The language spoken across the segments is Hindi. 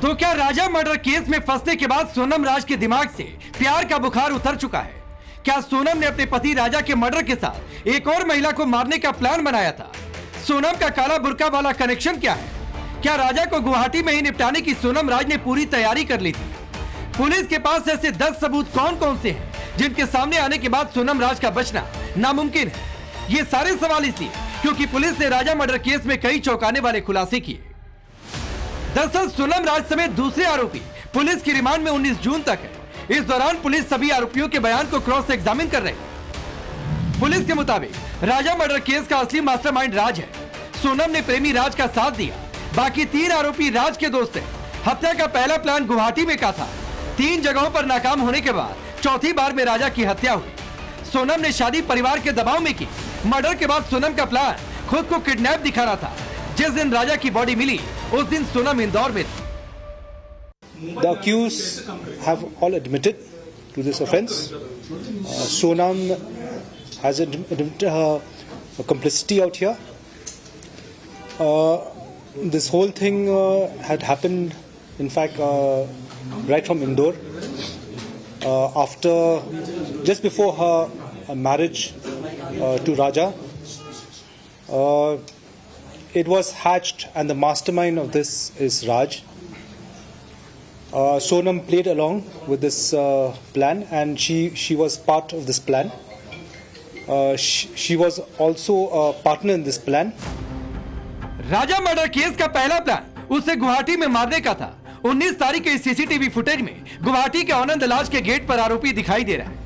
तो क्या राजा मर्डर केस में फंसने के बाद सोनम राज के दिमाग से प्यार का बुखार उतर चुका है? क्या सोनम ने अपने पति राजा के मर्डर के साथ एक और महिला को मारने का प्लान बनाया था? सोनम का काला बुर्का वाला कनेक्शन क्या है? क्या राजा को गुवाहाटी में ही निपटाने की सोनम राज ने पूरी तैयारी कर ली थी? पुलिस के पास ऐसे 10 सबूत कौन कौन से हैं जिनके सामने आने के बाद सोनम राज का बचना नामुमकिन है? ये सारे सवाल इसलिए क्योंकि पुलिस ने राजा मर्डर केस में कई चौंकाने वाले खुलासे किए। दरअसल सोनम राज समेत दूसरे आरोपी पुलिस की रिमांड में 19 जून तक है। इस दौरान पुलिस सभी आरोपियों के बयान को क्रॉस एग्जामिन कर रही है। पुलिस के मुताबिक राजा मर्डर केस का असली मास्टरमाइंड राज है। सोनम ने प्रेमी राज का साथ दिया, बाकी 3 आरोपी राज के दोस्त हैं। हत्या का पहला प्लान गुवाहाटी में का था। 3 जगहों पर नाकाम होने के बाद चौथी बार में राजा की हत्या हुई। सोनम ने शादी परिवार के दबाव में की। मर्डर के बाद सोनम का प्लान खुद को किडनैप दिखाना था। जिस दिन राजा की बॉडी मिली उस दिन सोनम इंदौर में थी। The accused have all admitted to this offence. Sonam has admitted her complicity out here. This whole thing had happened, in fact, right from Indore. Just before her marriage to Raja, it was hatched, and the mastermind of this is Raj. Sonam played along with this plan, and she was part of this plan. She was also a partner in this plan. Raja murder case का पहला प्लान उसे गुवाहाटी में मारने का था। 19 तारीख के सीसीटीवी फुटेज में गुवाहाटी के आनंद लाज के गेट पर आरोपी दिखाई दे रहा है।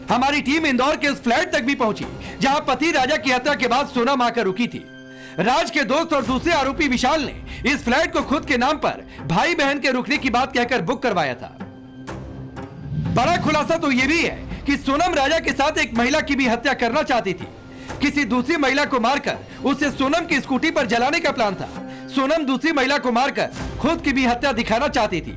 हमारी टीम इंदौर के उस फ्लैट तक भी पहुंची जहां पति राजा की हत्या के बाद सोनम आकर रुकी थी। राज के दोस्त और दूसरे आरोपी विशाल ने इस फ्लैट को खुद के नाम पर भाई बहन के रुकने की बात कहकर बुक करवाया था। बड़ा खुलासा तो यह भी है कि सोनम राजा के साथ एक महिला की भी हत्या करना चाहती थी। किसी दूसरी महिला को मारकर उसे सोनम की स्कूटी पर जलाने का प्लान था। सोनम दूसरी महिला को मारकर खुद की भी हत्या दिखाना चाहती थी।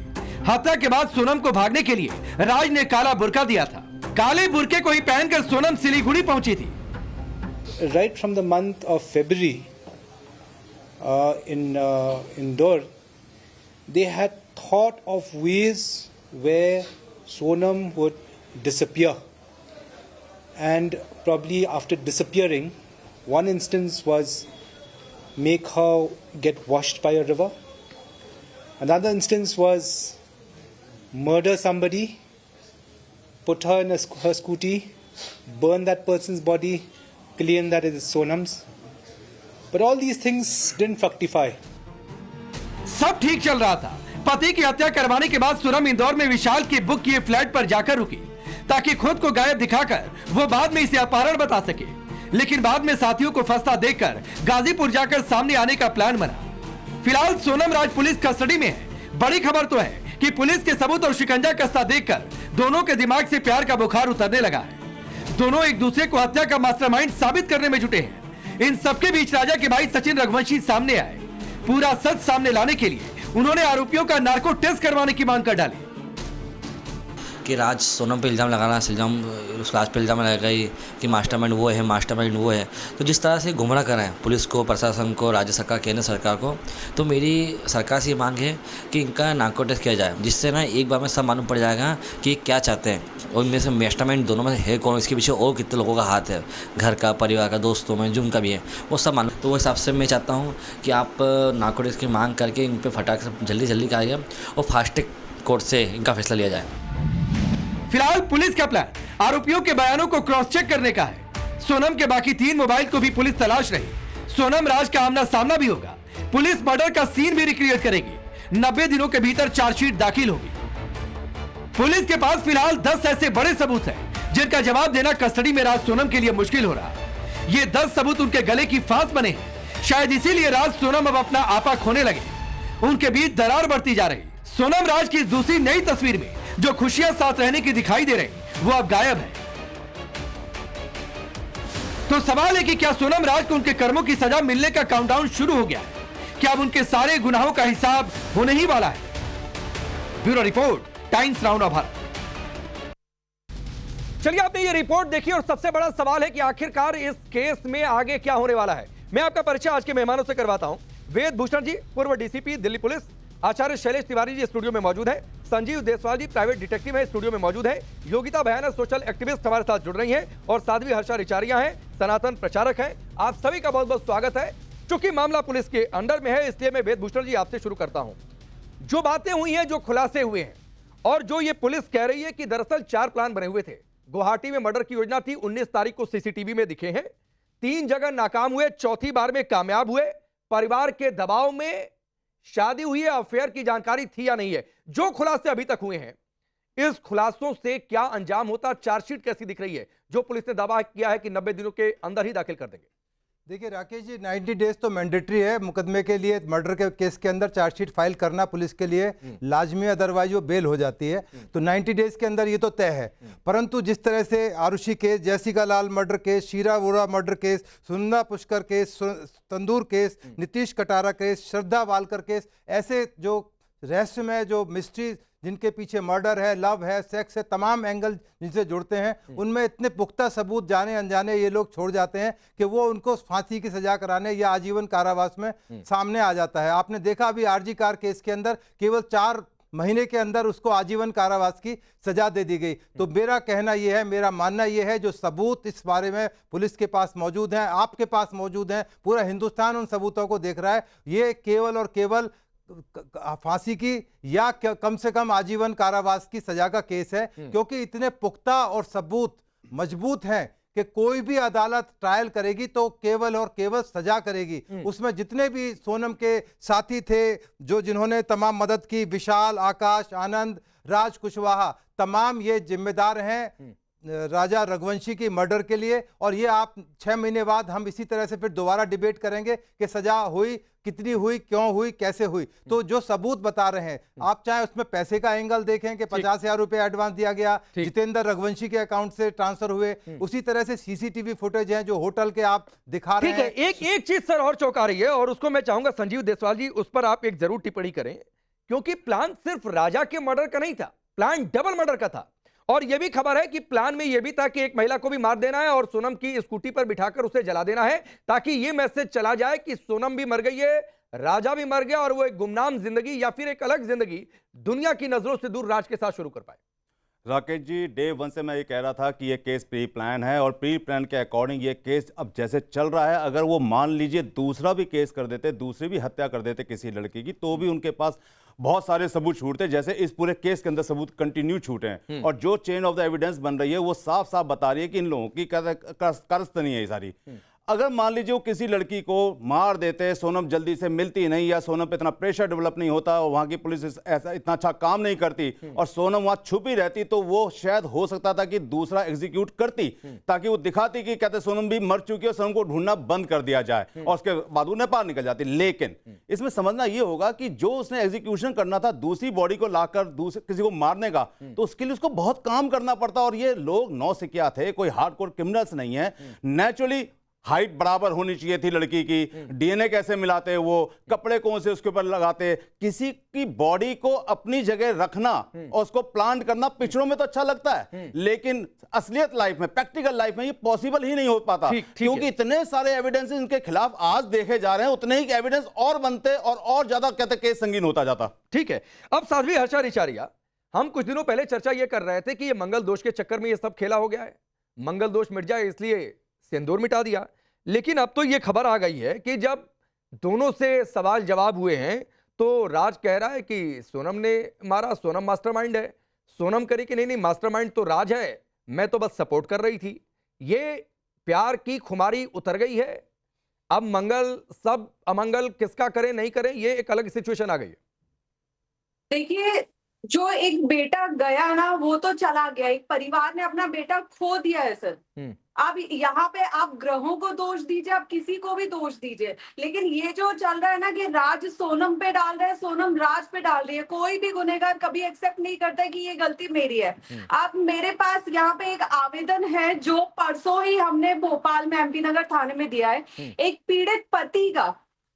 हत्या के बाद सोनम को भागने के लिए राज ने काला बुर्का दिया था। काले बुर्के को ही पहनकर सोनम सिलीगुड़ी पहुंची थी। Right from the month of February in Indore, they had thought of ways where Sonam would disappear. And probably after disappearing, one instance was make her get washed by a river. Another instance was murder somebody, put her in her scooty, burn that person's body, claim that it is Sonam's. But all these things didn't fructify. सब ठीक चल रहा था। पति की हत्या करवाने के बाद सोनम इंदौर में विशाल के बुक किए फ्लैट पर जाकर रुकी ताकि खुद को गायब दिखाकर वो बाद में इसे अपहरण बता सके। लेकिन बाद में साथियों को फंसता देखकर गाजीपुर जाकर सामने आने का प्लान बना। फिलहाल सोनम राज पुलिस कस्टडी में है। बड़ी खबर तो है कि पुलिस के सबूत और शिकंजा कसता देखकर दोनों के दिमाग से प्यार का बुखार उतरने लगा है। दोनों एक दूसरे को हत्या का मास्टरमाइंड साबित करने में जुटे हैं। इन सबके बीच राजा के भाई सचिन रघुवंशी सामने आए। पूरा सच सामने लाने के लिए उन्होंने आरोपियों का नार्को टेस्ट करवाने की मांग कर डाली कि राज सोनम पे इल्ज़ाम लगाना, उस राज पे इल्ज़ाम लगाई कि मास्टरमाइंड वो है, मास्टरमाइंड वो है। तो जिस तरह से गुमराह कर रहे हैं पुलिस को, प्रशासन को, राज्य सरकार, केंद्र सरकार को, तो मेरी सरकार से ये मांग है कि इनका नार्को टेस्ट किया जाए, जिससे ना एक बार में सब मालूम पड़ जाएगा कि क्या चाहते हैं और इनमें से मास्टरमाइंड दोनों में है कौन, इसके पीछे और कितने लोगों का हाथ है, घर का, परिवार का, दोस्तों में, जिनका भी है, वो सब मालूम। तो वो हिसाब से मैं चाहता हूँ कि आप नार्को टेस्ट की मांग करके इन पर फटाक से जल्दी कहा जाए और फास्ट ट्रैक कोर्ट से इनका फैसला लिया जाए। फिलहाल पुलिस का प्लान आरोपियों के बयानों को क्रॉस चेक करने का है। सोनम के बाकी 3 मोबाइल को भी पुलिस तलाश रही। सोनम राज का आमना सामना भी होगा। पुलिस मर्डर का सीन भी रिक्रिएट करेगी। 90 दिनों के भीतर चार्जशीट दाखिल होगी। पुलिस के पास फिलहाल 10 ऐसे बड़े सबूत हैं जिनका जवाब देना कस्टडी में राज सोनम के लिए मुश्किल हो रहा है। ये 10 सबूत उनके गले की फांस बने हैं। शायद इसीलिए राज सोनम अब अपना आपा खोने लगे। उनके बीच दरार बढ़ती जा रही। सोनम राज की दूसरी नई तस्वीर में जो खुशियां साथ रहने की दिखाई दे रही वो अब गायब है। तो सवाल है कि क्या सोनम राज को उनके कर्मों की सजा मिलने का काउंटडाउन शुरू हो गया है? क्या अब उनके सारे गुनाहों का हिसाब होने ही वाला है? Bureau report, times round of Bharat. चलिए आपने ये रिपोर्ट देखी और सबसे बड़ा सवाल है कि आखिरकार इस केस में आगे क्या होने वाला है। मैं आपका परिचय आज के मेहमानों से करवाता हूं। वेद भूषण जी, पूर्व डीसीपी दिल्ली पुलिस। आचार्य शैलेश तिवारी जी स्टूडियो में मौजूद है। संजीव देसवाल जी प्राइवेट डिटेक्टिव है, स्टूडियो में मौजूद है। योगिता भयाना सोशल एक्टिविस्ट हमारे साथ जुड़ रही हैं और साध्वी हर्षा रिचारिया हैं, सनातन प्रचारक हैं। आप सभी का बहुत बहुत स्वागत है। चूंकि मामला पुलिस के अंडर में है, इसलिए मैं वेद भूषण जी आपसे शुरू करता हूं। जो बातें हुई हैं, जो खुलासे हुए हैं और जो ये पुलिस कह रही है कि दरअसल 4 प्लान बने हुए थे। गुवाहाटी में मर्डर की योजना थी, 19 तारीख को सीसीटीवी में दिखे हैं। 3 जगह नाकाम हुए, चौथी बार में कामयाब हुए। परिवार के दबाव में शादी हुई है, अफेयर की जानकारी थी या नहीं है। जो खुलासे अभी तक हुए हैं, इस खुलासों से क्या अंजाम होता, चार्जशीट कैसी दिख रही है जो पुलिस ने दावा किया है कि 90 दिनों के अंदर ही दाखिल कर देंगे? देखिए राकेश जी, 90 डेज तो मैंडेटरी है मुकदमे के लिए। मर्डर के केस के अंदर चार्जशीट फाइल करना पुलिस के लिए लाजमी, अदरवाइज वो बेल हो जाती है। तो 90 डेज के अंदर ये तो तय है। परंतु जिस तरह से Aarushi case, Jessica Lal murder case, Sheena Bora murder case, Sunanda Pushkar case, tandoor case, Nitish Katara case, Shraddha Walkar case, ऐसे जो रहस्यमय जो मिस्ट्री जिनके पीछे मर्डर है, लव है, सेक्स है, तमाम एंगल जिनसे जुड़ते हैं, उनमें इतने पुख्ता सबूत जाने अनजाने ये लोग छोड़ जाते हैं कि वो उनको फांसी की सजा कराने या आजीवन कारावास में सामने आ जाता है। आपने देखा अभी आरजी कार केस के अंदर केवल 4 महीने के अंदर उसको आजीवन कारावास की सजा दे दी गई। तो मेरा कहना यह है, मेरा मानना यह है, जो सबूत इस बारे में पुलिस के पास मौजूद हैं, आपके पास मौजूद हैं, पूरा हिंदुस्तान उन सबूतों को देख रहा है, ये केवल और केवल फांसी की या कम से कम आजीवन कारावास की सजा का केस है। क्योंकि इतने पुख्ता और सबूत मजबूत हैं कि कोई भी अदालत ट्रायल करेगी तो केवल और केवल सजा करेगी। उसमें जितने भी सोनम के साथी थे, जो जिन्होंने तमाम मदद की, विशाल, आकाश, आनंद, राज कुशवाहा, तमाम ये जिम्मेदार हैं राजा रघुवंशी की मर्डर के लिए। और ये आप 6 महीने बाद हम इसी तरह से फिर दोबारा डिबेट करेंगे कि सजा हुई, कितनी हुई, क्यों हुई, कैसे हुई। तो जो सबूत बता रहे हैं, आप चाहे उसमें पैसे का एंगल देखें कि 50,000 रुपए एडवांस दिया गया, जितेंद्र रघुवंशी के अकाउंट से ट्रांसफर हुए, उसी तरह से सीसीटीवी फुटेज हैं जो होटल के आप दिखा रहे हैं। एक चीज सर और चौंका रही है और उसको मैं चाहूंगा संजीव देसवाल जी उस पर आप एक जरूर टिप्पणी करें। क्योंकि प्लान सिर्फ राजा के मर्डर का नहीं था, प्लान डबल मर्डर का था। और यह भी खबर है कि प्लान में यह भी था कि एक महिला को भी मार देना है और सोनम की स्कूटी पर बिठाकर उसे जला देना है, ताकि यह मैसेज चला जाए कि सोनम भी मर गई है, राजा भी मर गया और वो एक गुमनाम जिंदगी या फिर एक अलग जिंदगी दुनिया की नजरों से दूर राज के साथ शुरू कर पाए। राकेश जी, डे 1 से मैं ये कह रहा था कि ये केस प्री प्लान है और प्री प्लान के अकॉर्डिंग ये केस अब जैसे चल रहा है, अगर वो मान लीजिए दूसरा भी केस कर देते, दूसरी भी हत्या कर देते किसी लड़की की, तो भी उनके पास बहुत सारे सबूत छूटते, जैसे इस पूरे केस के अंदर सबूत कंटिन्यू छूटे हैं। और जो चेन ऑफ द एविडेंस बन रही है वो साफ साफ बता रही है कि इन लोगों की कारस्तानी है ये सारी। अगर मान लीजिए वो किसी लड़की को मार देते, सोनम जल्दी से मिलती नहीं या सोनम पे इतना प्रेशर डेवलप नहीं होता, वहां की पुलिस ऐसा इतना अच्छा काम नहीं करती और सोनम वहां छुपी रहती, तो वो शायद हो सकता था कि दूसरा एग्जीक्यूट करती, ताकि वो दिखाती कि कहते सोनम भी मर चुकी है, सोनम को ढूंढना बंद कर दिया जाए और उसके बाद वो नेपाल निकल जाती। लेकिन इसमें समझना ये होगा कि जो उसने एग्जीक्यूशन करना था, दूसरी बॉडी को लाकर दूसरे किसी को मारने का, तो उसके लिए उसको बहुत काम करना पड़ता। और ये लोग नौसिखिया थे, कोई हार्डकोर क्रिमिनल्स नहीं है। नेचुरली हाइट बराबर होनी चाहिए थी लड़की की, डीएनए कैसे मिलाते, वो कपड़े कौन से उसके ऊपर लगाते, किसी की बॉडी को अपनी जगह रखना और उसको प्लांट करना पिक्चरों में तो अच्छा लगता है, लेकिन असलियत लाइफ में, प्रैक्टिकल लाइफ में ये पॉसिबल ही नहीं हो पाता। क्योंकि इतने सारे एविडेंस इनके खिलाफ आज देखे जा रहे हैं, उतने ही एविडेंस और बनते और ज्यादा कहते केस संगीन होता जाता। ठीक है, अब साध्वी हर्षा रिचारिया, हम कुछ दिनों पहले चर्चा ये कर रहे थे कि ये मंगल दोष के चक्कर में ये सब खेला हो गया है, मंगल दोष मिट जाए इसलिए सिंदूर मिटा दिया। लेकिन अब तो ये खबर आ गई है कि जब दोनों से सवाल जवाब हुए हैं तो राज कह रहा है कि सोनम ने मारा, सोनम मास्टरमाइंड है। सोनम करी कि नहीं मास्टरमाइंड तो राज है, मैं तो बस सपोर्ट कर रही थी। ये प्यार की खुमारी उतर गई है। अब मंगल सब अमंगल किसका करें नहीं करें, ये एक अलग सिचुएशन आ गई है। देखिए, जो एक बेटा गया ना वो तो चला गया, एक परिवार ने अपना बेटा खो दिया है सर। अब यहाँ पे आप ग्रहों को दोष दीजिए, आप किसी को भी दोष दीजिए, लेकिन ये जो चल रहा है ना कि राज सोनम पे डाल रहा है, सोनम राज पे डाल रही है, कोई भी गुनहगार कभी एक्सेप्ट नहीं करता है कि ये गलती मेरी है। आप मेरे पास यहाँ पे एक आवेदन है जो परसों ही हमने भोपाल में एमपी नगर थाने में दिया है, एक पीड़ित पति का,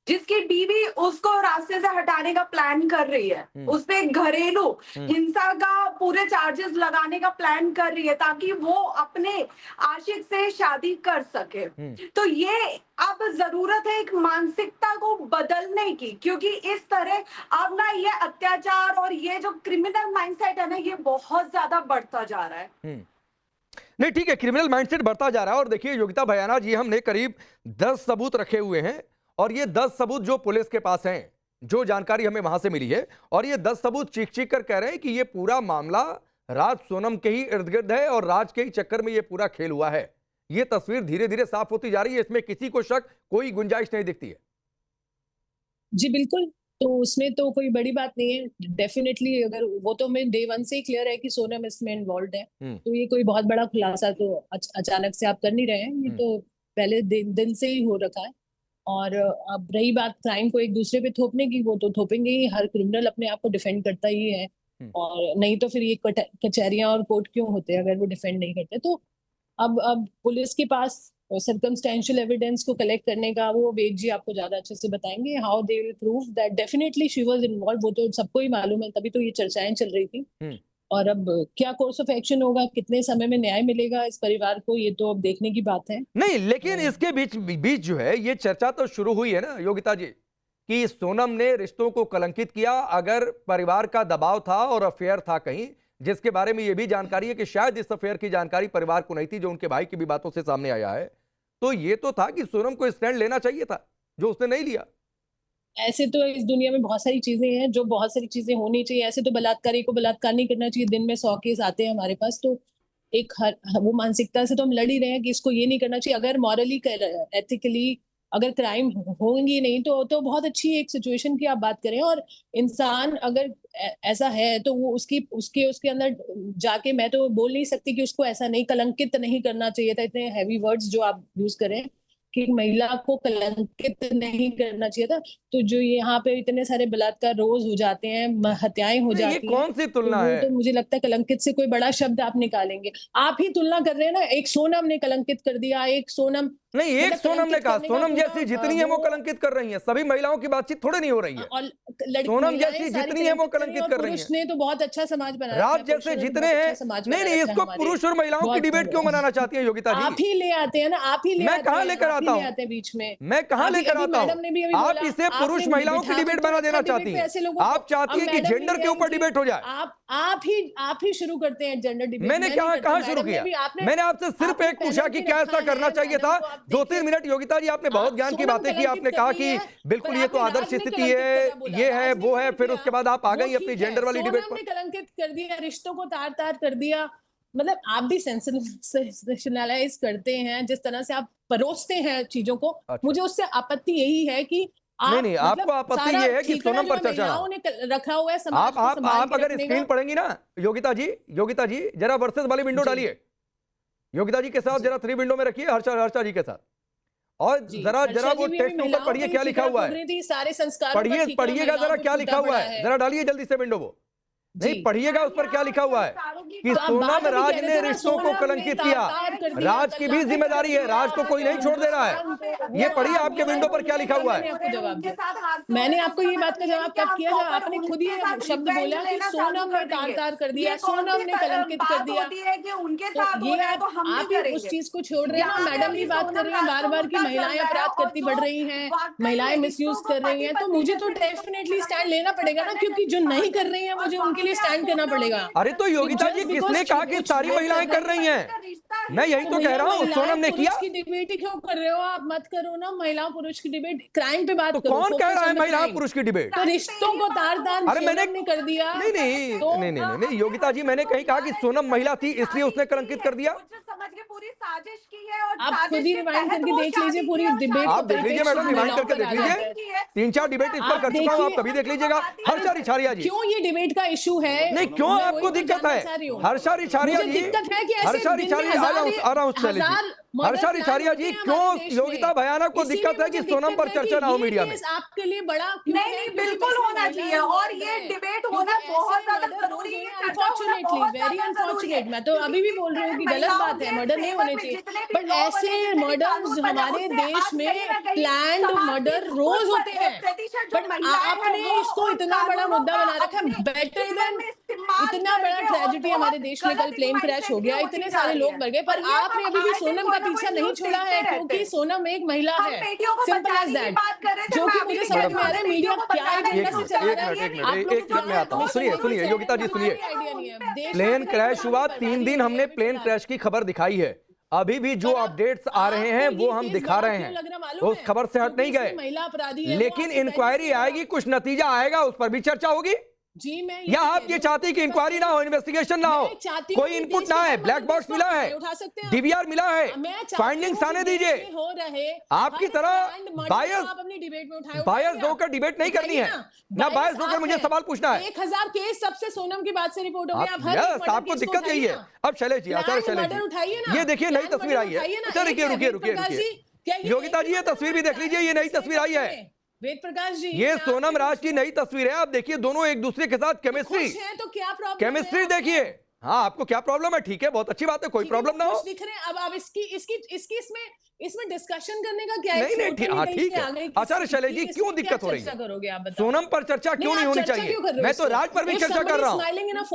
जिसकी बीवी उसको रास्ते से हटाने का प्लान कर रही है, उस पे घरेलू हिंसा का पूरे चार्जेस लगाने का प्लान कर रही है ताकि वो अपने आशिक से शादी कर सके। तो ये अब जरूरत है एक मानसिकता को बदलने की, क्योंकि इस तरह अब ना ये अत्याचार और ये जो क्रिमिनल माइंडसेट है ना, ये बहुत ज्यादा बढ़ता जा रहा है। नहीं ठीक है, क्रिमिनल माइंडसेट बढ़ता जा रहा है। और देखिए योगिता भयाना जी, हमने करीब 10 सबूत रखे हुए हैं और ये 10 सबूत जो पुलिस के पास हैं, जो जानकारी हमें वहां से मिली है, और ये 10 सबूत चीख चीख कर कह रहे हैं कि ये पूरा मामला राज सोनम के ही इर्द गिर्द है और राज के ही चक्कर में ये पूरा खेल हुआ है। ये तस्वीर धीरे धीरे साफ होती जा रही है, इसमें किसी को शक, कोई गुंजाइश नहीं दिखती है। जी बिल्कुल, तो उसमें तो कोई बड़ी बात नहीं है। डेफिनेटली अगर वो तो हमें डे 1 से ही क्लियर है कि सोनम इसमें इन्वॉल्व है, तो ये कोई बहुत बड़ा खुलासा तो अचानक से आप कर नहीं रहे हैं, ये तो पहले दिन से ही हो रखा है। और अब रही बात क्राइम को एक दूसरे पे थोपने की, वो तो थोपेंगे ही, हर क्रिमिनल अपने आप को डिफेंड करता ही है, और नहीं तो फिर ये कचहरियां और कोर्ट क्यों होते हैं अगर वो डिफेंड नहीं करते। तो अब पुलिस के पास सर्कमस्टेंशियल एविडेंस को कलेक्ट करने का वो वेद जी आपको ज्यादा अच्छे से बताएंगे, how they will prove that definitely she was involve, वो तो सबको ही मालूम है, तभी तो ये चर्चाएं चल रही थी। और अब क्या कोर्स ऑफ एक्शन होगा, कितने समय में न्याय मिलेगा इस परिवार को, ये तो अब देखने की बात है। नहीं, लेकिन इसके बीच जो है ये चर्चा तो शुरू हुई है ना योगिता जी, कि सोनम ने रिश्तों को कलंकित किया। अगर परिवार का दबाव था और अफेयर था कहीं, जिसके बारे में ये भी जानकारी है कि शायद इस अफेयर की जानकारी परिवार को नहीं थी, जो उनके भाई की भी बातों से सामने आया है, तो ये तो था कि सोनम को स्टैंड लेना चाहिए था, जो उसने नहीं लिया। ऐसे तो इस दुनिया में बहुत सारी चीजें हैं, जो बहुत सारी चीजें होनी चाहिए। ऐसे तो बलात्कारी को बलात्कार नहीं करना चाहिए, दिन में 100 केस आते हैं हमारे पास, तो एक वो मानसिकता से तो हम लड़ ही रहे हैं कि इसको ये नहीं करना चाहिए। अगर मॉरली एथिकली अगर क्राइम होंगी नहीं तो बहुत अच्छी एक सिचुएशन की आप बात करें। और इंसान अगर ऐसा है तो वो उसके अंदर जाके, मैं तो बोल नहीं सकती कि उसको ऐसा नहीं, कलंकित नहीं करना चाहिए था। इतने हैवी वर्ड्स जो आप यूज करें कि महिला को कलंकित नहीं करना चाहिए था, तो जो यहाँ पे इतने सारे बलात्कार रोज हो जाते हैं, हत्याएं हो जाती हैं, ये कौन सी तुलना है? तो मुझे लगता है कलंकित से कोई बड़ा शब्द आप निकालेंगे, आप ही तुलना कर रहे हैं ना। एक सोनम ने कलंकित कर दिया, एक सोनम नहीं, एक सोनम ने कहा, सोनम जैसी जितनी है वो कलंकित कर रही है। सभी महिलाओं की बातचीत थोड़ी नहीं हो रही है, सोनम जैसी जितनी है वो कलंकित कर रही है। पुरुष ने तो बहुत अच्छा समाज बनाया, राज जैसे जितने हैं। नहीं, इसको पुरुष और महिलाओं की डिबेट क्यों बनाना चाहती है योगिता जी? आप ही ले आते हैं ना, आप ही मैं कहाँ लेकर आता हूँ बीच में, मैं कहाँ लेकर आता हूँ? आप इसे पुरुष महिलाओं की डिबेट बना देना चाहती हैं। आप चाहती है कि जेंडर के ऊपर डिबेट हो जाए। आप ही शुरू करते हैं जेंडर डिबेट। मैंने कहाँ शुरू किया? मैंने आपसे सिर्फ एक पूछा कि क्या ऐसा करना चाहिए था। 2-3 मिनट योगिता जी आपने बहुत ज्ञान की बातें की, आपने कहा कि बिल्कुल ये तो आदर्श स्थिति है, ये है वो है, फिर उसके बाद आप आ गई अपनी जेंडर वाली डिबेट पर। कलंकित कर दिया, रिश्तों को तार-तार कर दिया। मतलब आप भी सेंसेशनलाइज करते हैं, जिस तरह से आप परोसते हैं चीजों को। मुझे उससे आपत्ति यही है कि नहीं, आपको आपत्ति ये है कि सोनम पर चर्चा रखा हुआ है समाज को। आप अगर स्क्रीन पढ़ेंगी ना योगिता जी जरा वर्सेस वाली विंडो डालिए, योगिता जी के साथ जरा 3 विंडो में रखिए, हर्षा जी के साथ, और जरा वो टेक्स्ट ऊपर पढ़िए क्या लिखा हुआ है। सारे संस्कार पढ़िएगा जरा क्या लिखा हुआ है, जरा डालिए जल्दी से विंडो वो, नहीं पढ़िएगा उस पर क्या लिखा हुआ है कि सोनम राज ने रिश्तों को कलंकित किया। राज की भी जिम्मेदारी है, राज को कोई नहीं छोड़ दे रहा है। ये पढ़िए आपके विंडो पर क्या लिखा हुआ है। मैंने आपको ये बात का जवाब कब किया जब आपने खुद ही शब्द बोला कि सोनम ने तार कर दिया, सोनम ने कलंकित कर दिया। ये आप उस चीज को छोड़ रहे हैं ना। मैडम भी बात कर रही है बार बार की महिलाएं अपराध करती बढ़ रही हैं, महिलाएं मिसयूज कर रही हैं, तो मुझे तो डेफिनेटली स्टैंड लेना पड़ेगा ना, क्योंकि जो नहीं कर रही है मुझे उनके लिए स्टैंड करना पड़ेगा। अरे तो योगिता जी किसने कहा कि सारी महिलाएं कर रही हैं? मैं यही तो कह रहा हूँ, सोनम ने किया। की डिबेट क्यों कर रहे हो आप? मत करो ना महिला पुरुष की डिबेट, क्राइम पे बात तो करो। कौन कह रहा है महिला पुरुष की डिबेट? तो रिश्तों को तार-तार अरे मैंने कर दिया। नहीं योगिता जी, मैंने कहीं कहा कि सोनम महिला थी इसलिए उसने कलंकित कर दिया। समझ के पूरी साजिश की है, और आप खुद ही रिवाइंड करके देख लीजिए पूरी डिबेट। आप देख लीजिए मैडम, रिवाइंड करके देख लीजिए, 3-4 डिबेट इस पर कर चुका हूँ, आप कभी देख लीजिएगा। हर्षा रिछारिया जी, क्यों ये डिबेट का इशू है? नहीं क्यों आपको दिक्कत है? हर्षा रिछारिया जी, हर्षा रिछारिया आ रहा हूँ हर्षा रिछारिया जी, क्यों योगिता भयानक को दिक्कत है कि सोनम पर चर्चा ना हो मीडिया में? आपके लिए बड़ा नहीं बिल्कुल होना चाहिए, और ये डिबेट होना बहुत ज्यादा जरूरी है। अनफॉर्चुनेटली वेरी अनफॉर्चुनेट, मैं तो अभी भी बोल रही हूँ कि गलत बात है, मर्डर नहीं होने चाहिए, बट ऐसे मर्डर्स हमारे देश में प्लान्ड मर्डर रोज होते हैं, बट आपने इसको इतना बड़ा मुद्दा बना रखा है। बेटर देन इतना बड़ा ट्रेजेडी हमारे देश में, कल प्लेन क्रैश हो गया, इतने सारे लोग मर गए, पर आपने अभी भी सोनम का पीछा नहीं छोड़ा है, क्योंकि सोनम एक महिला है, सिंपल एज दैट। जो कि मुझे समझ में आ रहा है मीडिया क्या एजेंडा से चला रहा है। एक मिनट में आता हूँ, सुनिए योगिता जी सुनिए, प्लेन क्रैश हुआ 3 दिन हमने प्लेन क्रैश की खबर दिखाई है, अभी भी जो अपडेट्स आ रहे हैं वो हम दिखा रहे हैं, उस खबर से हट नहीं गए, लेकिन इंक्वायरी आएगी, कुछ नतीजा आएगा, उस पर भी चर्चा होगी जी। मैं या आप ये चाहती कि इंक्वायरी ना हो, इन्वेस्टिगेशन ना हो, कोई इनपुट ना है, ब्लैक बॉक्स मिला है, डीवीआर मिला है, फाइंडिंग्स आने दीजिए। आपकी तरह बायस होकर डिबेट नहीं करनी है, ना बायस होकर मुझे सवाल पूछना है। 1000 केस सबसे सोनम की बात से रिपोर्ट हो गया। आपको दिक्कत यही है। अब शैलेश जी, आचार्य शैलेश जी, ये देखिए नई तस्वीर आई है। अच्छा रुकिए योगिता जी, ये तस्वीर भी देख लीजिए, ये नई तस्वीर आई है, वेद प्रकाश जी, ये सोनम राज की नई तस्वीर है। आप देखिए दोनों एक दूसरे के साथ केमिस्ट्री, तो क्या प्रॉब्लम, केमिस्ट्री देखिए। हाँ, आपको क्या प्रॉब्लम है? ठीक है, बहुत अच्छी बात है, कोई प्रॉब्लम ना हो। दिख रहे हैं अब इसकी इसमें डिस्कशन करने का क्या है? नहीं, हाँ ठीक है। आचार्य शैलेश जी, क्यों दिक्कत हो रही है? सोनम पर चर्चा क्यों नहीं होनी चाहिए? मैं तो राज पर भी चर्चा कर रहा हूँ,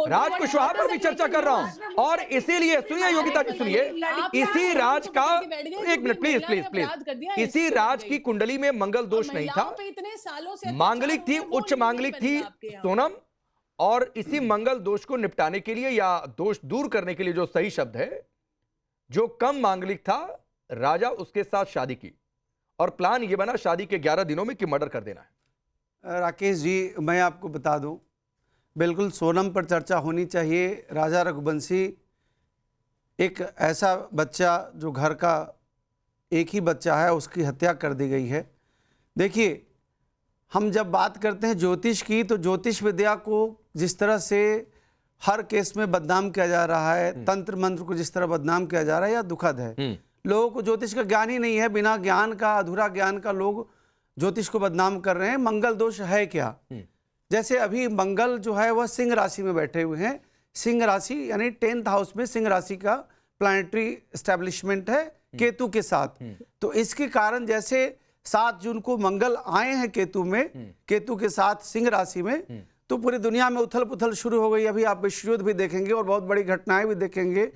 राज कुशवाहा पर भी चर्चा कर रहा हूँ, और इसीलिए सुनिए योगिता जी, सुनिए, इसी राज का, एक मिनट प्लीज, इसी राज की कुंडली में मंगल दोष नहीं था, मांगलिक थी, उच्च मांगलिक थी सोनम, और इसी मंगल दोष को निपटाने के लिए या दोष दूर करने के लिए जो सही शब्द है, जो कम मांगलिक था, राजा उसके साथ शादी की, और प्लान ये बना शादी के 11 दिनों में कि मर्डर कर देना है। राकेश जी, मैं आपको बता दूं, बिल्कुल सोनम पर चर्चा होनी चाहिए। राजा रघुवंशी एक ऐसा बच्चा जो घर का एक ही बच्चा है, उसकी हत्या कर दी गई है। देखिए, हम जब बात करते हैं ज्योतिष की, तो ज्योतिष विद्या को जिस तरह से हर केस में बदनाम किया जा रहा है, तंत्र मंत्र को जिस तरह बदनाम किया जा रहा है, यह दुखद है। लोगों को ज्योतिष का ज्ञान ही नहीं है, बिना ज्ञान का, अधूरा ज्ञान का लोग ज्योतिष को बदनाम कर रहे हैं। मंगल दोष है क्या? जैसे अभी मंगल जो है वह सिंह राशि में बैठे हुए हैं, सिंह राशि यानी 10th हाउस में सिंह राशि का प्लानिटरी एस्टेब्लिशमेंट है केतु के साथ। तो इसके कारण जैसे 7 जून को मंगल आए हैं केतु में, केतु के साथ सिंह राशि में, तो पूरी दुनिया में उथल पुथल शुरू हो गई। अभी आप विश्व युद्ध भी देखेंगे और बहुत बड़ी घटनाएं भी देखेंगे।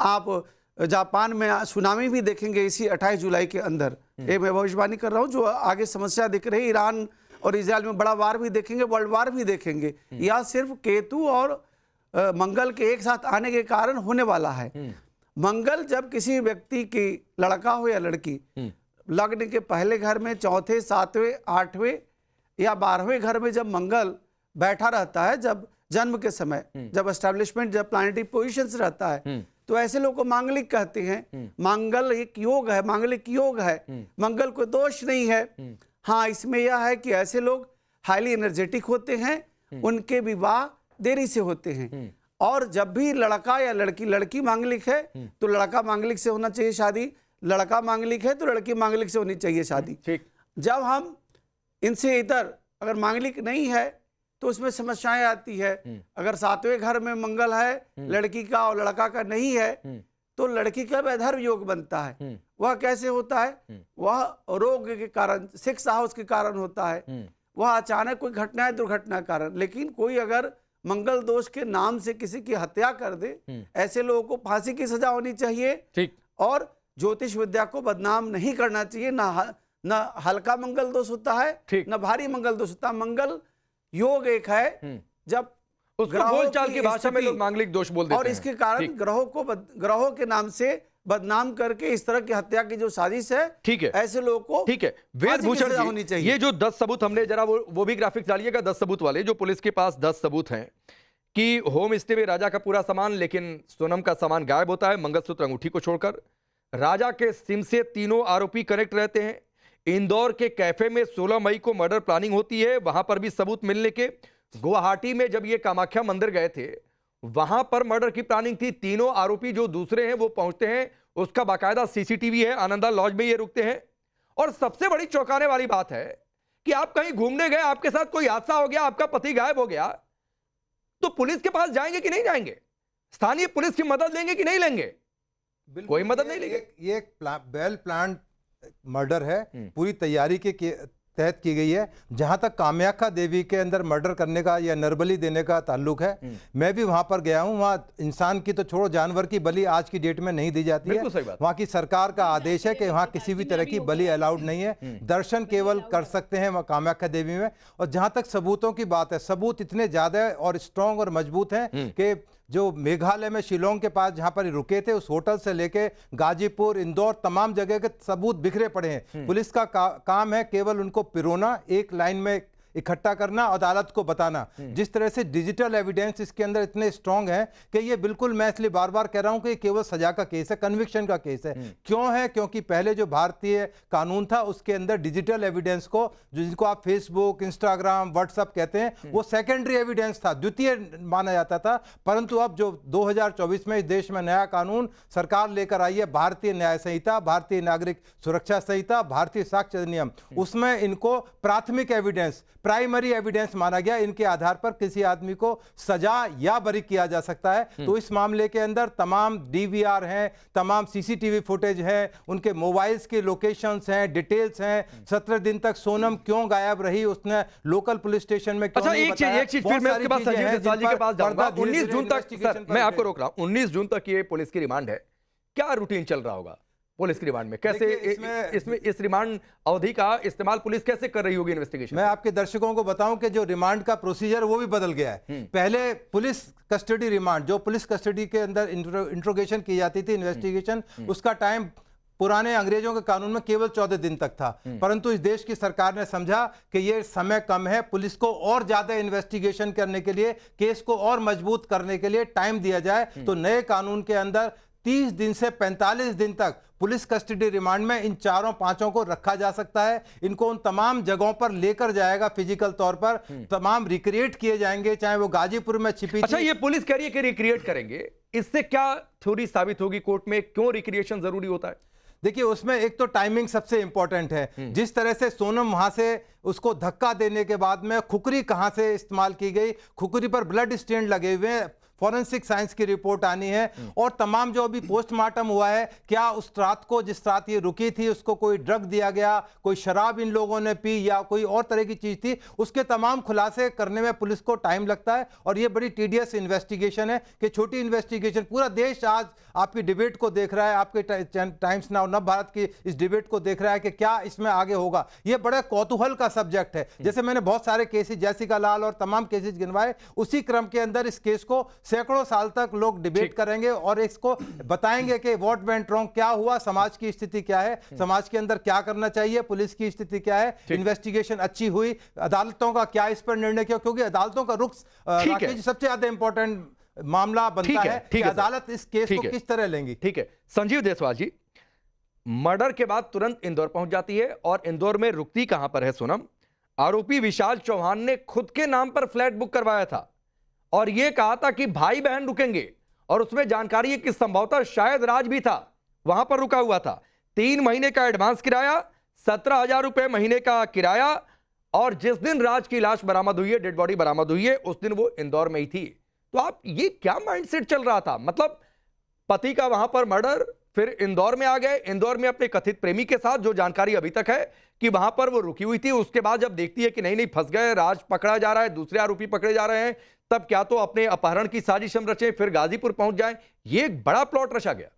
आप जापान में सुनामी भी देखेंगे इसी 28 जुलाई के अंदर। ये मैं भविष्यवाणी कर रहा हूँ, जो आगे समस्या दिख रही है, ईरान और इजराइल में बड़ा वार भी देखेंगे, वर्ल्ड वार भी देखेंगे। यह सिर्फ केतु और मंगल के एक साथ आने के कारण होने वाला है। मंगल जब किसी व्यक्ति की, लड़का हो या लड़की, लग्न के पहले घर में, चौथे, 7वें, 8वें या 12वें घर में जब मंगल बैठा रहता है, जब जन्म के समय, जब एस्टेब्लिशमेंट, जब प्लानिटरी पोजीशंस रहता है, तो ऐसे लोग को मांगलिक कहते हैं। मंगल एक योग है, मांगलिक योग है, मंगल को दोष नहीं है। हाँ, इसमें यह है कि ऐसे लोग हाईली एनर्जेटिक होते हैं, उनके विवाह देरी से होते हैं। और जब भी लड़का या लड़की, लड़की मांगलिक है तो लड़का मांगलिक से होना चाहिए शादी, लड़का मांगलिक है तो लड़की मांगलिक से होनी चाहिए शादी। जब हम इनसे इतर अगर मांगलिक नहीं है तो उसमें समस्याएं आती है। अगर 7वें घर में मंगल है लड़की का और लड़का का नहीं है, तो लड़की का वैधर्म योग बनता है। वह कैसे होता है? वह रोग के कारण, 6 हाउस के कारण होता है। वह अचानक कोई घटना है, दुर्घटना कारण। लेकिन कोई अगर मंगल दोष के नाम से किसी की हत्या कर दे, ऐसे लोगों को फांसी की सजा होनी चाहिए। ठीक। और ज्योतिष विद्या को बदनाम नहीं करना चाहिए। ना हल्का मंगल दोष होता है, ना भारी मंगल दोष होता है। मंगल योग एक है, जब बोलचाल की भाषा में लोग मांगलिक दोष बोल देते हैं, और इसके कारण ग्रहों के नाम से बदनाम करके इस तरह की हत्या की जो साजिश है, ठीक है, ऐसे लोगों को, ठीक है। वेदभूषण होनी चाहिए। ये जो 10 सबूत हमने, जरा वो भी ग्राफिक्स डालिएगा, 10 सबूत वाले, जो पुलिस के पास 10 सबूत हैं कि होम स्टे में राजा का पूरा सामान, लेकिन सोनम का सामान गायब होता है, मंगलसूत्र अंगूठी को छोड़कर। राजा के सिम से तीनों आरोपी कनेक्ट रहते हैं। इंदौर के कैफे में 16 मई को मर्डर प्लानिंग होती है, वहां पर भी सबूत मिलने के। गुवाहाटी में जब ये कामाख्या मंदिर गए थे, वहां पर मर्डर की प्लानिंग थी। तीनों आरोपी जो दूसरे हैं वो पहुंचते हैं, उसका बाकायदा सीसीटीवी है, आनंदा लॉज में ये रुकते हैं। और सबसे बड़ी चौंकाने वाली बात है कि आप कहीं घूमने गए, आपके साथ कोई हादसा हो गया, आपका पति गायब हो गया, तो पुलिस के पास जाएंगे कि नहीं जाएंगे? स्थानीय पुलिस की मदद लेंगे कि नहीं लेंगे? कोई मदद नहीं लेंगे। ये एक वेल प्लान मर्डर है, पूरी तैयारी के तहत की गई है। जहां तक कामाख्या देवी के अंदर मर्डर करने का या नरबली देने का ताल्लुक है, मैं भी वहां पर गया हूं। वहां इंसान की तो छोड़ो, जानवर की बलि आज की डेट में नहीं दी जाती है। वहां की सरकार का आदेश है कि वहां किसी भी तरह की बलि अलाउड नहीं है। दर्शन केवल कर सकते हैं कामाख्या देवी में। और जहां तक सबूतों की बात है, सबूत इतने ज्यादा और स्ट्रांग और मजबूत हैं कि जो मेघालय में शिलोंग के पास जहां पर रुके थे, उस होटल से लेके गाजीपुर, इंदौर, तमाम जगह के सबूत बिखरे पड़े हैं। पुलिस का काम है केवल उनको पिरोना, एक लाइन में इकट्ठा करना, अदालत को बताना। जिस तरह से डिजिटल एविडेंस इसके अंदर इतने स्ट्रांग है कि ये बिल्कुल, मैं इसलिए बार बार कह रहा हूं कि ये केवल सजा का केस है, कन्विक्शन का केस है। क्यों है? क्योंकि पहले जो भारतीय कानून था उसके अंदर डिजिटल एविडेंस को, जिनको आप फेसबुक, इंस्टाग्राम, व्हाट्सएप कहते हैं, वो सेकेंडरी एविडेंस था, द्वितीय माना जाता था। परंतु अब जो 2024 में इस देश में नया कानून सरकार लेकर आई है, भारतीय न्याय संहिता, भारतीय नागरिक सुरक्षा संहिता, भारतीय साक्ष्य अधिनियम, उसमें इनको प्राथमिक एविडेंस, प्राइमरी एविडेंस माना गया। इनके आधार पर किसी आदमी को सजा या बरी किया जा सकता है। तो इस मामले के अंदर तमाम डीवीआर हैं, तमाम सीसीटीवी फुटेज है, उनके मोबाइल्स के लोकेशंस हैं, डिटेल्स हैं। 17 दिन तक सोनम क्यों गायब रही, उसने लोकल पुलिस स्टेशन में क्यों नहीं बताया। एक चीज फिर मैं उसके बाद संजीव देसवाल जी के पास जाऊंगा। 19 जून तक, सर मैं आपको रोक रहा हूं, 19 जून तक ये पुलिस की रिमांड है। क्या रूटीन चल रहा होगा पुलिस की रिमांड में? कैसे इसमें इस रिमांड अवधि का इस्तेमाल पुलिस कैसे कर रही होगी इन्वेस्टिगेशन? मैं आपके दर्शकों को बताऊं कि जो रिमांड का प्रोसीजर वो भी बदल गया है। पहले पुलिस कस्टडी रिमांड, जो पुलिस कस्टडी के अंदर इंट्रोगेशन की जाती थी, इन्वेस्टिगेशन, उसका टाइम पुराने अंग्रेजों के कानून में केवल 14 दिन तक था। परंतु इस देश की सरकार ने समझा कि ये समय कम है, पुलिस को और ज्यादा इन्वेस्टिगेशन करने के लिए, केस को और मजबूत करने के लिए टाइम दिया जाए। तो नए कानून के अंदर 30 दिन से 45 दिन तक पुलिस कस्टडी रिमांड में इन चारों पांचों को रखा जा सकता है। इनको उन तमाम जगहों पर लेकर जाएगा फिजिकल तौर पर, तमाम रिक्रिएट किए जाएंगे, चाहे वो गाजीपुर में छिपी। अच्छा, ये पुलिस कह रही है कि रिक्रिएट करेंगे, इससे क्या थ्योरी साबित होगी कोर्ट में? क्यों रिक्रिएशन जरूरी होता है? देखिए, उसमें एक तो टाइमिंग सबसे इंपॉर्टेंट है। जिस तरह से सोनम वहां से उसको धक्का देने के बाद में खुकरी कहां से इस्तेमाल की गई, खुकरी पर ब्लड स्टेन लगे हुए हैं, फॉरेंसिक साइंस की रिपोर्ट आनी है। और तमाम जो अभी पोस्टमार्टम हुआ है, क्या उस रात को, जिस रात ये रुकी थी, उसको कोई ड्रग दिया गया, कोई शराब इन लोगों ने पी या कोई और तरह की चीज थी, उसके तमाम खुलासे करने में पुलिस को टाइम लगता है। और ये बड़ी टीडियस इन्वेस्टिगेशन है कि छोटी इन्वेस्टिगेशन, पूरा देश आज आपकी डिबेट को देख रहा है, आपके टाइम्स नाउ, नव भारत की इस डिबेट को देख रहा है कि क्या इसमें आगे होगा। ये बड़ा कौतूहल का सब्जेक्ट है। जैसे मैंने बहुत सारे केसेस, जैसिका लाल और तमाम केसेस गिनवाए, उसी क्रम के अंदर इस केस को सैकड़ों साल तक लोग डिबेट करेंगे और इसको बताएंगे कि व्हाट वेंट रॉन्ग, क्या हुआ, समाज की स्थिति क्या है, समाज के अंदर क्या करना चाहिए, पुलिस की स्थिति क्या है, इन्वेस्टिगेशन अच्छी हुई, अदालतों का क्या इस पर निर्णय किया, क्योंकि अदालतों का रुख सबसे ज्यादा इंपॉर्टेंट मामला बनता है कि अदालत इस केस को किस तरह लेंगी। ठीक है संजीव देसवाल जी, मर्डर के बाद तुरंत इंदौर पहुंच जाती है, और इंदौर में रुकती कहां पर है सोनम? आरोपी विशाल चौहान ने खुद के नाम पर फ्लैट बुक करवाया था और यह कहा था कि भाई बहन रुकेंगे, और उसमें जानकारी है कि संभवतः शायद राज भी था, वहां पर रुका हुआ था। 3 महीने का एडवांस किराया, 17,000 रुपए महीने का किराया, और जिस दिन राज की लाश बरामद हुई है, डेड बॉडी बरामद हुई है, उस दिन वो इंदौर में ही थी। तो आप, ये क्या माइंडसेट चल रहा था? मतलब पति का वहां पर मर्डर, फिर इंदौर में आ गए, इंदौर में अपने कथित प्रेमी के साथ, जो जानकारी अभी तक है कि वहां पर वो रुकी हुई थी, उसके बाद जब देखती है कि नहीं फंस गए, राज पकड़ा जा रहा है, दूसरे आरोपी पकड़े जा रहे हैं, तब क्या तो अपने अपहरण की साजिश हम रचे, फिर गाजीपुर पहुंच जाएं। ये एक बड़ा प्लॉट रचा गया।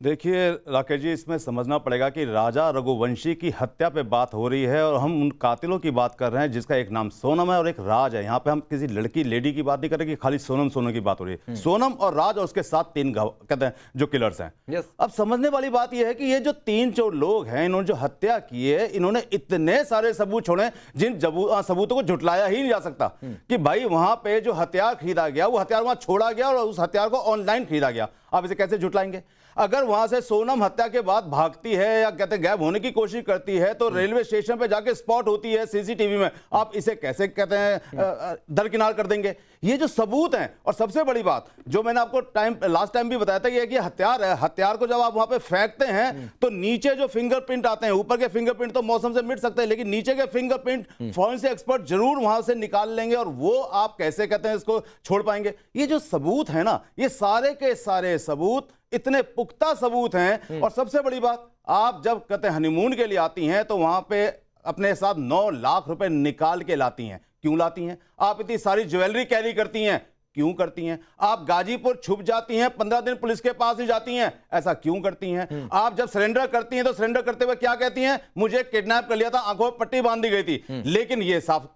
देखिए राकेश जी, इसमें समझना पड़ेगा कि राजा रघुवंशी की हत्या पे बात हो रही है और हम उन कातिलों की बात कर रहे हैं जिसका एक नाम सोनम है और एक राज है। यहाँ पे हम किसी लड़की लेडी की बात नहीं कर रहे कि खाली सोनम की बात हो रही है। सोनम और राज और उसके साथ 3 कहते हैं जो किलर्स हैं। अब समझने वाली बात यह है कि ये जो 3 जो लोग हैं, इन्होंने जो हत्या की है, इन्होंने इतने सारे सबूत छोड़े जिन सबूतों को झुटलाया ही नहीं जा सकता। कि भाई वहां पे जो हथियार खरीदा गया, वो हथियार वहां छोड़ा गया और उस हथियार को ऑनलाइन खरीदा गया। आप इसे कैसे झुटलाएंगे? अगर वहां से सोनम हत्या के बाद भागती है या कहते हैं गायब होने की कोशिश करती है तो रेलवे स्टेशन पे जाके स्पॉट होती है सीसीटीवी में, आप इसे कैसे कहते हैं दरकिनार कर देंगे? ये जो सबूत हैं, और सबसे बड़ी बात जो मैंने आपको लास्ट टाइम भी बताया था कि हथियार है, हथियार को जब आप वहां पे फेंकते हैं तो नीचे जो फिंगरप्रिंट आते हैं, ऊपर के फिंगरप्रिंट तो मौसम से मिट सकते हैं, लेकिन नीचे के फिंगरप्रिंट फॉरेंसिक एक्सपर्ट जरूर वहां से निकाल लेंगे, और वो आप कैसे कहते हैं इसको छोड़ पाएंगे? ये जो सबूत है ना, ये सारे के सारे सबूत इतने पुख्ता सबूत हैं। और सबसे बड़ी बात, आप जब कहते हैं हनीमून के लिए आती हैं तो वहां पे अपने साथ 9 लाख रुपए निकाल के लाती हैं। क्यों लाती हैं? आप इतनी सारी ज्वेलरी कैरी करती हैं, क्यों करती हैं? आप गाजीपुर छुप जाती हैं, 15 दिन पुलिस के पास ही जाती हैं, ऐसा क्यों करती हैं? आप जब सरेंडर करती हैं तो सरेंडर करते हुए क्या कहती हैं? मुझे किडनैप कर लिया था, आंखों में पट्टी बांध दी गई थी। लेकिन ये सब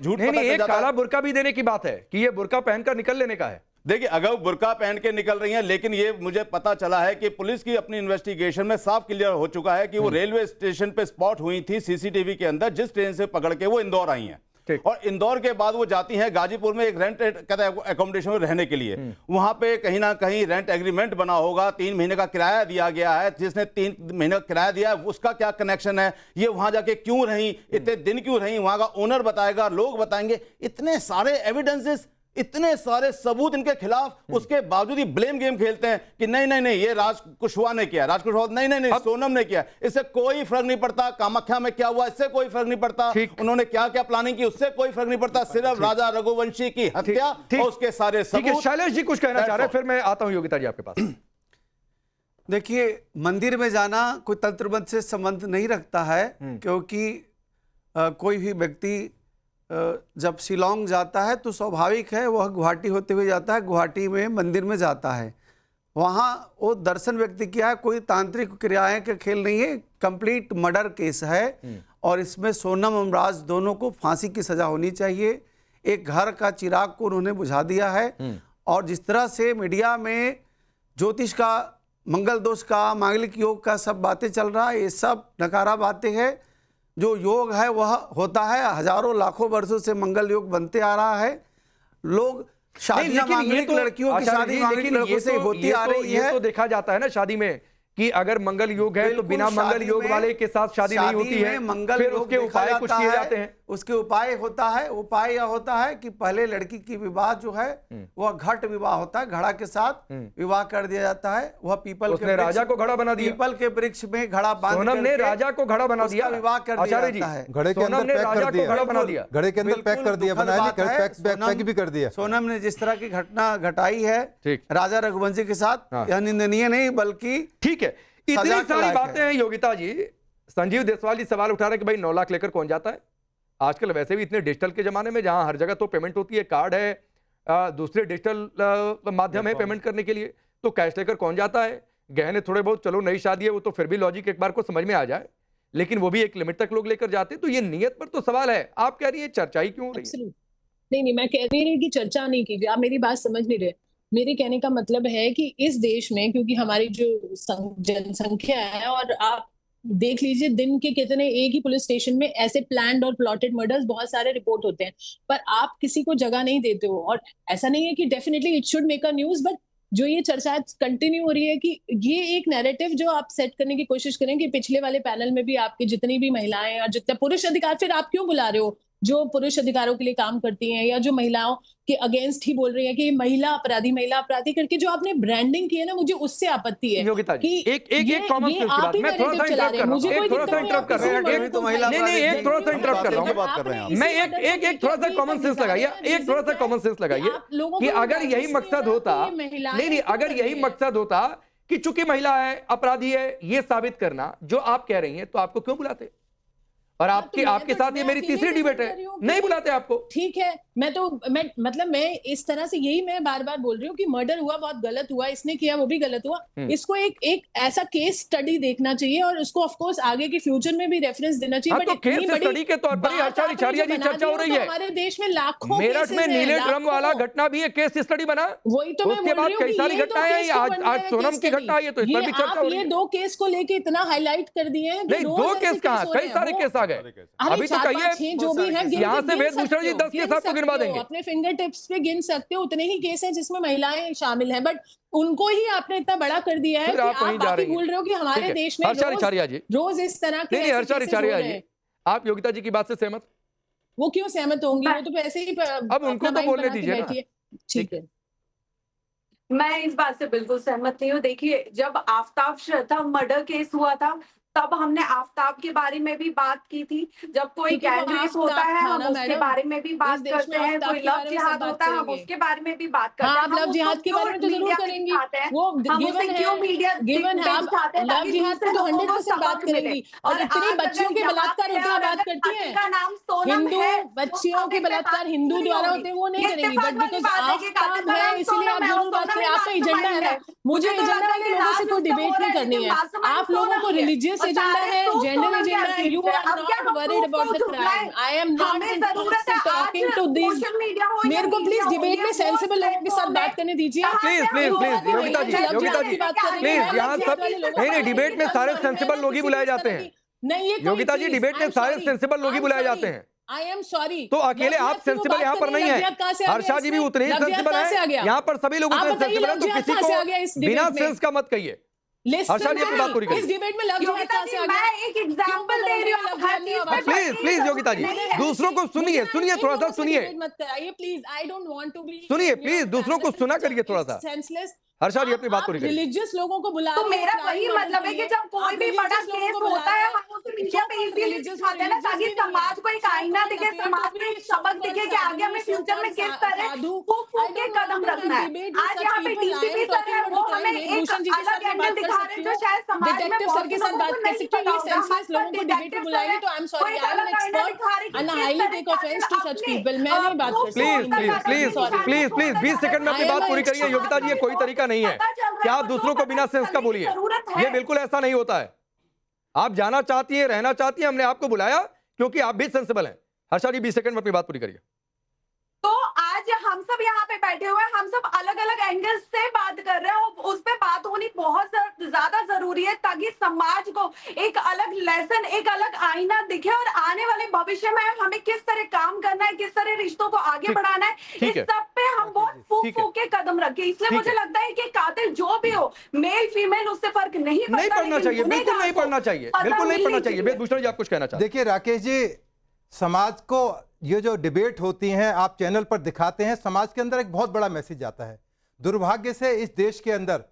झूठ। नहीं, एक काला बुर्का भी देने की बात है कि ये बुर्का पहनकर निकल लेने का है। देखिए, अगर बुर्का पहन के निकल रही हैं, लेकिन ये मुझे पता चला है कि पुलिस की अपनी इन्वेस्टिगेशन में साफ क्लियर हो चुका है कि वो रेलवे स्टेशन पे स्पॉट हुई थी सीसीटीवी के अंदर, जिस ट्रेन से पकड़ के वो इंदौर आई हैं। और इंदौर के बाद वो जाती हैं गाजीपुर में एक रेंट कहते हैं एकोमोडेशन में रहने के लिए। वहां पे कहीं ना कहीं रेंट एग्रीमेंट बना होगा, 3 महीने का किराया दिया गया है। जिसने 3 महीने का किराया दिया है उसका क्या कनेक्शन है? ये वहां जाके क्यों रही, इतने दिन क्यों रही, वहां का ओनर बताएगा, लोग बताएंगे। इतने सारे एविडेंसेस, इतने सारे सबूत इनके खिलाफ, उसके बावजूद ही ब्लेम गेम खेलते हैं कि नहीं नहीं नहीं ये राज कुशवाहा ने किया, राज कुशवाहा नहीं नहीं नहीं सोनम ने किया। इससे कोई फर्क नहीं पड़ता। कामाख्या में क्या हुआ, इससे कोई फर्क नहीं पड़ता। उन्होंने क्या क्या प्लानिंग की, उससे कोई फर्क नहीं पड़ता। सिर्फ राजा रघुवंशी की हत्या और उसके सारे सबूत। शैलेश जी कुछ कहना चाह रहे हैं, फिर मैं आता हूं योगिता जी आपके पास। देखिए, मंदिर में जाना कोई तंत्रबद्ध से संबंध नहीं रखता है, क्योंकि कोई भी व्यक्ति जब शिलोंग जाता है तो स्वाभाविक है वह गुवाहाटी होते हुए जाता है, गुवाहाटी में मंदिर में जाता है, वहाँ वो दर्शन व्यक्ति किया है, कोई तांत्रिक क्रियाएं का खेल नहीं है, कंप्लीट मर्डर केस है। और इसमें सोनम और राज दोनों को फांसी की सजा होनी चाहिए। एक घर का चिराग को उन्होंने बुझा दिया है। और जिस तरह से मीडिया में ज्योतिष का, मंगल दोष का, मांगलिक योग का सब बातें चल रहा है, ये सब नकारा बातें हैं। जो योग है वह होता है, हजारों लाखों वर्षों से मंगल योग बनते आ रहा है। लोग शादियां मांगलिक लड़कियों की शादी मांगलिक लड़कों से होती आ रही है। तो देखा जाता है ना शादी में कि अगर मंगल योग है तो बिना मंगल योग वाले के साथ शादी नहीं होती है। मंगल फिर उसके उपाय कुछ किए जाते हैं। उसके उपाय होता है, उपाय यह होता है कि पहले लड़की की विवाह जो है वह घट विवाह होता है, घड़ा के साथ विवाह कर दिया जाता है। वह पीपल के राजा को घड़ा बना दिया, पीपल के वृक्ष में घड़ा बांध सोनम ने राजा को घड़ा बना दिया, विवाह कर दिया जाता है। घड़े के अंदर पैक कर दिया, घड़ा बना दिया, घड़े के अंदर पैक कर दिया, पैक भी कर दिया। सोनम ने जिस तरह की घटना घटाई है राजा रघुवंशी के साथ, यह निंदनीय नहीं बल्कि ठीक है। इतनी सारी बातें हैं योगिता जी। संजीव देशवाल जी सवाल उठा रहे हैं कि भाई 9 लाख लेकर कौन जाता है? आजकल वैसे भी इतने डिजिटल के जमाने में जहां हर जगह तो पेमेंट होती है, कार्ड है, दूसरे डिजिटल माध्यम है पेमेंट करने के लिए, तो कैश लेकर कौन जाता है? गहने थोड़े बहुत, चलो नई शादी है वो तो फिर भी लॉजिक एक बार को समझ में आ जाए, लेकिन वो भी एक लिमिट तक लोग लेकर जाते हैं। तो ये नियत पर तो सवाल है। आप कह रही है चर्चा ही क्यों हो रही है? नहीं, मैं कह नहीं रही कि चर्चा नहीं कीजिए, आप मेरी बात समझ नहीं रहे। मेरे कहने का मतलब है कि इस देश में, क्योंकि हमारी जो जनसंख्या है, और आप देख लीजिए दिन के कितने एक ही पुलिस स्टेशन में ऐसे प्लान्ड और प्लॉटेड मर्डर्स बहुत सारे रिपोर्ट होते हैं, पर आप किसी को जगह नहीं देते हो। और ऐसा नहीं है कि definitely it should make a news, but जो ये चर्चा कंटिन्यू हो रही है कि ये एक नैरेटिव जो आप सेट करने की कोशिश करें कि पिछले वाले पैनल में भी आपके जितनी भी महिलाएं और जितने पुरुष अधिकार, फिर आप क्यों बुला रहे हो जो पुरुष अधिकारों के लिए काम करती हैं या जो महिलाओं के अगेंस्ट ही बोल रही है कि महिला अपराधी करके जो आपने ब्रांडिंग की है ना, मुझे उससे आपत्ति है कि एक कॉमन सेंस की बात, मैं थोड़ा सा इंटरप्ट कर रहा हूं, एक थोड़ा सा इंटरप्ट कर रहा हूं, एक थोड़ा सा इंटरप्ट कर रहा हूं मैं, एक थोड़ा सा कॉमन सेंस लगाइए, एक थोड़ा सा कॉमन सेंस लगाइए कि अगर यही मकसद होता, नहीं, अगर यही मकसद होता कि चूंकि महिला है, अपराधी है, ये साबित करना जो आप कह रही हैं, तो आपको क्यों बुलाते? और आपके साथ ये मेरी तीसरी डिबेट है, नहीं बुलाते आपको। ठीक है, मैं इस तरह से यही मैं बार बार बोल रही हूँ कि मर्डर हुआ, बहुत गलत हुआ, इसने किया वो भी गलत हुआ। इसको एक ऐसा केस स्टडी देखना चाहिए और उसको ऑफ कोर्स आगे के फ्यूचर में भी रेफरेंस देना चाहिए। तो केस स्टडी के तौर पर आचार्य जी चर्चा हो रही है। हमारे देश में लाखों मेरठ में नीले ड्रम वाला घटना भी एक केस स्टडी बना, वही तो मैं बोल रही हूँ। कई सारी घटनाएं हैं, आज सोनम की घटना है, तो इस पर भी चर्चा हो रही है। ये 2 केस को लेके इतना हाईलाइट कर दिए हैं। नहीं, 2 केस कहां, कई सारे केस आ गए। अभी तो कहिए जो भी है, यहाँ से वेदभूषण जी 10 केस आपको गिनवा देंगे। अपने फिंगर टिप्स पे गिन सकते हो उतने ही केस हैं जिसमें महिलाएं शामिल हैं, बट उनको ही आपने इतना बड़ा कर दिया है कि आप बाकी भूल रहे हो कि हमारे देश में रोज इस तरह के हर्षा रिचारिया जी, आप योगिता जी की बात से सहमत? वो क्यों सहमत होंगी, वो तो ऐसे ही अब उनको तो बोलने दीजिए ना। ठीक है, मैं इस बात से बिल्कुल सहमत नहीं हूँ। देखिए, जब आफ्ताब श्रद्धा मर्डर केस हुआ था तब हमने आफ्ताब के बारे में भी बात की थी। जब कोई गैंग रेप होता है हम उसके बारे में भी बात करते हैं, कोई लव जिहाद होता है हम उसके बारे में भी बात करते हैं। आप लव जिहाद के बारे में तो जरूर करेंगे, वो गिवन है, गिवन है। आप लव जिहाद पे तो 100% बात करेंगी। और इतनी बच्चियों के बलात्कार होते हैं बात करती हैं, हिंदू बच्चियों के बलात्कार हिंदू द्वारा होते हैं वो नहीं करेंगी, बट बिकॉज आफ्ताब है इसलिए आप जरूर बात करें। आपका एजेंडा है ना, मुझे एजेंडा वाले लोगों से कोई डिबेट नहीं करनी है। आप लोगों को रिलीजियस एजेंडा है, जेंडर एजेंडा है, you are not worried about the crime. I am not interested talking to this. मेरे को प्लीज डिबेट में सेंसिबल लोगों के साथ बात करने दीजिए। Please please please Yogita ji please, यहाँ सब नहीं, डिबेट में सारे सेंसिबल लोग ही बुलाए जाते हैं। नहीं, ये योगिता जी डिबेट में सारे सेंसिबल लोग ही बुलाए जाते हैं। आई एम सॉरी, तो अकेले आप सेंसिबल यहाँ पर नहीं है, हर्षा जी भी उतने ही सेंसिबल है, यहाँ पर सभी लोग उतने सेंसिबल हैं, तो किसी को बिना सेंस का मत कहिए। हर्षा जी अपनी बात पूरी करिए। इस डिबेट में लव जिहाद कहां से आ गया? मैं एक एग्जांपल दे रही हूं। प्लीज प्लीज योगिता जी, दूसरों को सुनिए, सुनिए थोड़ा सा सुनिए, मत कराइए please. I don't want to be, सुनिए प्लीज, दूसरों को सुना करिए थोड़ा सा। सेंसलेस हर्षा जी अपनी बात पूरी करिए। रिलीजियस लोगों को बुला, तो मेरा वही मतलब है कि जब कोई भी बड़ा केस होता है हम उसे मीडिया पे इजीली दिखाते हैं ना, ताकि समाज को एक आईना दिखे, समाज में एक सबक दिखे कि आगे हमें फ्यूचर में किस तरह फूक के कदम रखना है। आज यहाँ पे डीसीपी सर है, वो हमें एक अलग एंगल दिखा रहे हैं जो शायद समाज में डिटेक्टिव सर के साथ बात कर सकते हैं। ये सेंसलेस लोगों को डिबेट में बुलाएंगे तो I am sorry, I am an expert and I highly take offence to such people. मैं नहीं बात कर सकती। Please please please please please 20 second में अपनी बात पूरी करिए योगिता जी। ये कोई तरीका नहीं है कि आप दूसरों को बिना सेंस का बोलिए, ये बिल्कुल ऐसा नहीं होता है। आप जाना चाहती हैं, रहना चाहती हैं, हमने आपको बुलाया क्योंकि आप भी सेंसिबल हैं। हर्षा जी 20 सेकंड में अपनी बात पूरी करिए। तो आज हम सब यहाँ पे बैठे हुए हैं, हम सब अलग अलग एंगल्स से बात कर रहे हैं और उस पे बात होनी बहुत ज्यादा जरूरी है ताकि समाज को एक अलग लेसन, एक अलग आईना दिखे और आने वाले भविष्य में हमें किस तरह काम करना है, किस तरह रिश्तों को आगे बढ़ाना है, इस सब पे हम बहुत फूक के कदम रखें। इसलिए मुझे लगता है कि कातिल जो भी हो, मेल फीमेल, उससे फर्क नहीं पड़ना चाहिए, बिल्कुल नहीं पड़ना चाहिए, बिल्कुल नहीं पड़ना चाहिए। वेदभूषण जी आप कुछ कहना चाहते हैं? देखिए राकेश जी, समाज को ये जो डिबेट होती हैं आप चैनल पर दिखाते हैं, समाज के अंदर एक बहुत बड़ा मैसेज आता है। दुर्भाग्य से इस देश के अंदर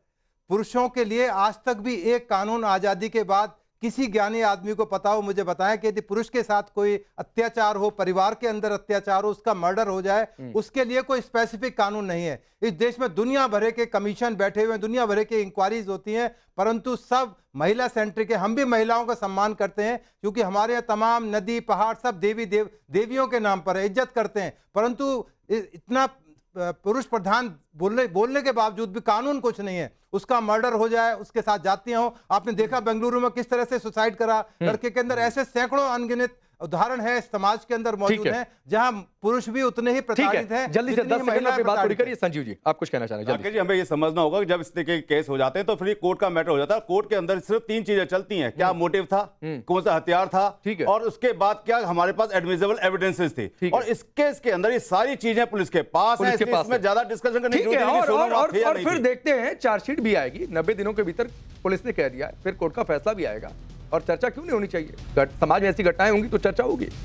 पुरुषों के लिए आज तक भी एक कानून आज़ादी के बाद किसी ज्ञानी आदमी को पता हो, मुझे बताएं कि यदि पुरुष के साथ कोई अत्याचार हो, परिवार के अंदर अत्याचार हो, उसका मर्डर हो जाए, उसके लिए कोई स्पेसिफिक कानून नहीं है। इस देश में दुनिया भर के कमीशन बैठे हुए हैं, दुनिया भर के इंक्वायरीज होती हैं, परंतु सब महिला सेंट्रिक है। हम भी महिलाओं का सम्मान करते हैं क्योंकि हमारे यहाँ तमाम नदी पहाड़ सब देवियों के नाम पर है, इज्जत करते हैं, परंतु इतना पुरुष प्रधान बोलने के बावजूद भी कानून कुछ नहीं है। उसका मर्डर हो जाए, उसके साथ जातियां हो, आपने देखा बेंगलुरु में किस तरह से सुसाइड करा लड़के के अंदर। ऐसे सैकड़ों अनगिनत उदाहरण है समाज के अंदर मौजूद हैं जहां पुरुष भी उतने ही प्रताड़ित हैं। जल्दी से 10 सेकंड में बात पूरी करिए। संजीव जी आप कुछ कहना चाह रहे हैं? जी हमें ये समझना होगा कि जब इस तरीके के केस हो जाते हैं तो फिर कोर्ट का मैटर हो जाता है। कोर्ट के अंदर सिर्फ 3 चीजें चलती हैं, क्या मोटिव था, कौन सा हथियार था, और उसके बाद क्या हमारे पास एडमिसिबल एविडेंसेस थी। और इस केस के अंदर ये सारी चीजें पुलिस के पास है, इसमें ज्यादा डिस्कशन करने की जरूरत नहीं। और फिर देखते हैं चार्जशीट भी आएगी 90 दिनों के भीतर, पुलिस ने कह दिया, फिर कोर्ट का फैसला भी आएगा। और चर्चा क्यों नहीं होनी चाहिए? समाज में ऐसी घटनाएं होंगी तो चर्चा होगी।